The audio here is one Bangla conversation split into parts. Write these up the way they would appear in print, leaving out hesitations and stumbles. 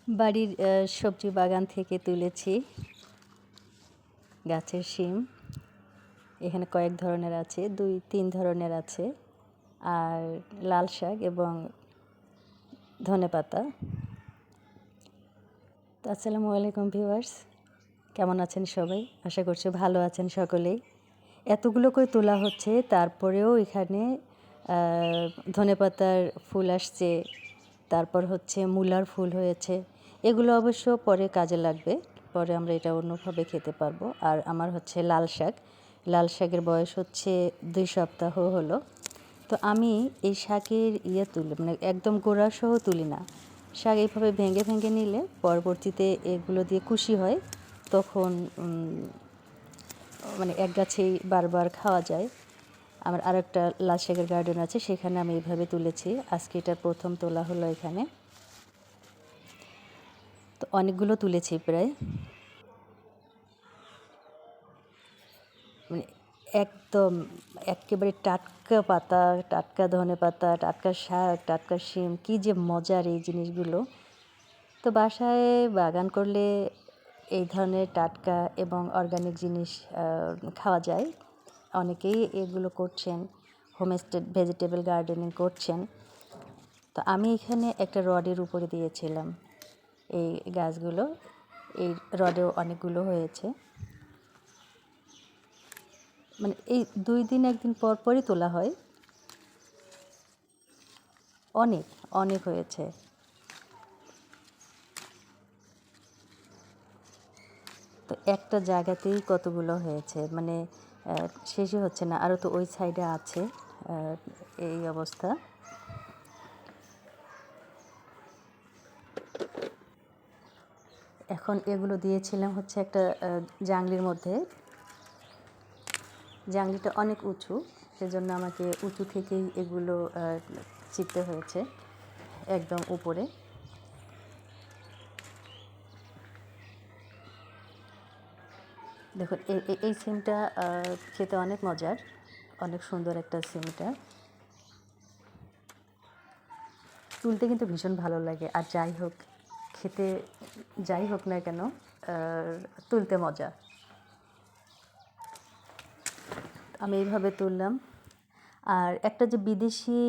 বাড়ির সবজি বাগান থেকে তুলেছি গাছের শিম। এখানে কয়েক ধরনের আছে, 2-3 ধরনের আছে। আর লাল শাক এবং ধনেপাতা। তো আসসালামু আলাইকুম ভিউয়ার্স, কেমন আছেন সবাই? আশা করছি ভালো আছেন সকলেই। এতগুলো করে তোলা হচ্ছে, তারপরেও এখানে ধনেপাতার ফুল আসছে, তারপর হচ্ছে মূলার ফুল হয়েছে। এগুলো অবশ্য পরে কাজে লাগবে, পরে আমরা এটা অন্যভাবে খেতে পারবো। আর আমার হচ্ছে লাল শাকের বয়স হচ্ছে 2 সপ্তাহ হলো। তো আমি এই শাকের তুলি, মানে একদম গোড়া সহ তুলি না। শাক এইভাবে ভেঙে ভেঙে নিলে পরবর্তীতে এগুলো দিয়ে কুশি হয়, তখন মানে এক গাছেই বারবার খাওয়া যায়। আমার আরেকটা লাল শাকের গার্ডেন আছে, সেখানে আমি এইভাবে তুলেছি। আজকে এটা প্রথম তোলা হলো এখানে। তো অনেকগুলো তুলেছি প্রায়, মানে একদম একেবারে টাটকা পাতা, টাটকা ধনেপাতা, টাটকা শাক, টাটকা শিম, কী যে মজার এই জিনিসগুলো। তো বাসায় বাগান করলে এই ধরনের টাটকা এবং অর্গানিক জিনিস খাওয়া যায়। অনেকেই এগুলো করছেন, হোমস্টে ভেজিটেবল গার্ডেনিং করছেন। তো আমি এখানে একটা রডের উপরে দিয়েছিলাম এই গাছগুলো। এই রডেও অনেকগুলো হয়েছে, মানে এই 2 দিন 1 দিন পর পরই তোলা হয়। অনেক অনেক হয়েছে। তো একটা জায়গাতেই কতগুলো হয়েছে, মানে শেষই হচ্ছে না। আরও তো ওই সাইডে আছে। এই অবস্থা। এখন এগুলো দিয়েছিলাম হচ্ছে একটা জাংলির মধ্যে। জাংলিটা অনেক উঁচু, সেজন্য আমাকে উঁচু থেকেই এগুলো চিপতে হয়েছে একদম উপরে। দেখুন এই সিমটা খেতে অনেক মজার, অনেক সুন্দর একটা সিমটা। তুলতে কিন্তু ভীষণ ভালো লাগে, আর খেতে যাই হোক না কেন, তুলতে মজা। আমি এইভাবে তুললাম। আর একটা যে বিদেশি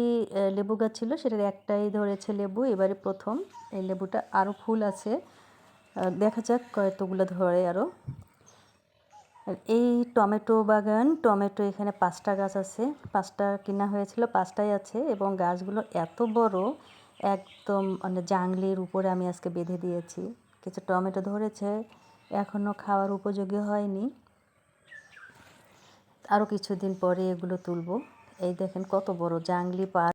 লেবু গাছ ছিল, সেটার একটাই ধরেছে লেবু, এবারে প্রথম। এই লেবুটা আরও ফুল আছে, দেখা যাক কতগুলো ধরে আরও। এই টমেটো বাগান, টমেটো এখানে 5টা গাছ আছে। 5টা কিনা হয়েছিল, 5টাই আছে। এবং গাছগুলো এত বড়, একদম মানে জাংলির উপরে আমি আজকে বেঁধে দিয়েছি। কিছু টমেটো ধরেছে, এখনও খাওয়ার উপযোগী হয়নি। আরও কিছুদিন পরে এগুলো তুলব। এই দেখেন কত বড় জাংলি পার